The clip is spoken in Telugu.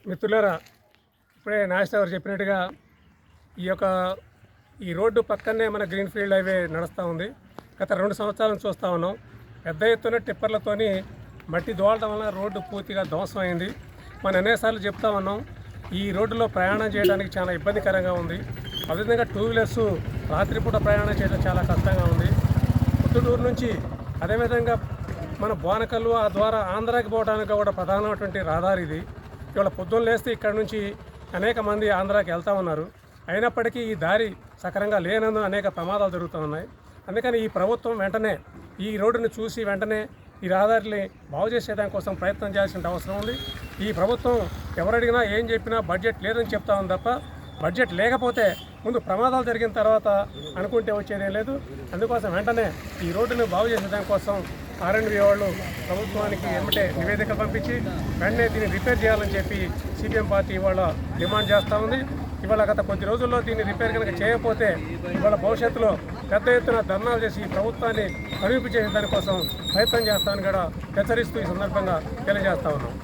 మిత్రులారా, ఇప్పుడే నాగేశ్వర గారు చెప్పినట్టుగా ఈ రోడ్డు పక్కనే మన గ్రీన్ఫీల్డ్ హైవే నడుస్తూ ఉంది. గత 2 సంవత్సరాల నుంచి చూస్తూ ఉన్నాం. పెద్ద ఎత్తున టిప్పర్లతోని మట్టి దోలడం వల్ల రోడ్డు పూర్తిగా ధ్వంసమైంది. మనం అనేసార్లు చెప్తా ఉన్నాం, ఈ రోడ్డులో ప్రయాణం చేయడానికి చాలా ఇబ్బందికరంగా ఉంది. అదేవిధంగా 2 వీలర్స్ రాత్రిపూట ప్రయాణం చేయడం చాలా కష్టంగా ఉంది. పుత్తూరు నుంచి అదేవిధంగా మన బోనకల్లు ఆ ద్వారా ఆంధ్రాకి పోవడానికి కూడా ప్రధానమైనటువంటి రహదారి ఇది. ఇవాళ పొద్దున్న లేస్తే ఇక్కడ నుంచి అనేక మంది ఆంధ్రాకి వెళ్తూ ఉన్నారు. అయినప్పటికీ ఈ దారి సక్రంగా లేనందున అనేక ప్రమాదాలు జరుగుతూ ఉన్నాయి. అందుకని ఈ ప్రభుత్వం వెంటనే ఈ రోడ్డును చూసి వెంటనే ఈ రహదారిని బాగు చేసేదాని కోసం ప్రయత్నం చేయాల్సిన అవసరం ఉంది. ఈ ప్రభుత్వం ఎవరడిగినా ఏం చెప్పినా బడ్జెట్ లేదని చెప్తా ఉంది తప్ప, బడ్జెట్ లేకపోతే ముందు ప్రమాదాలు జరిగిన తర్వాత అనుకుంటే వచ్చేదేం లేదు. అందుకోసం వెంటనే ఈ రోడ్డును బాగు చేసేదాని కోసం R&B వాళ్ళు ప్రభుత్వానికి ఎమ్మటే నివేదిక పంపించి వెంటనే దీన్ని రిపేర్ చేయాలని చెప్పి CPM పార్టీ ఇవాళ డిమాండ్ చేస్తూ ఉంది. ఇవాళ గత కొద్ది రోజుల్లో దీన్ని రిపేర్ కనుక చేయకపోతే ఇవాళ భవిష్యత్తులో పెద్ద ఎత్తున ధర్నాలు చేసి ప్రభుత్వాన్ని సమీప చేసే దానికోసం ప్రయత్నం చేస్తామని కూడా హెచ్చరిస్తూ ఈ సందర్భంగా తెలియజేస్తా ఉన్నాం.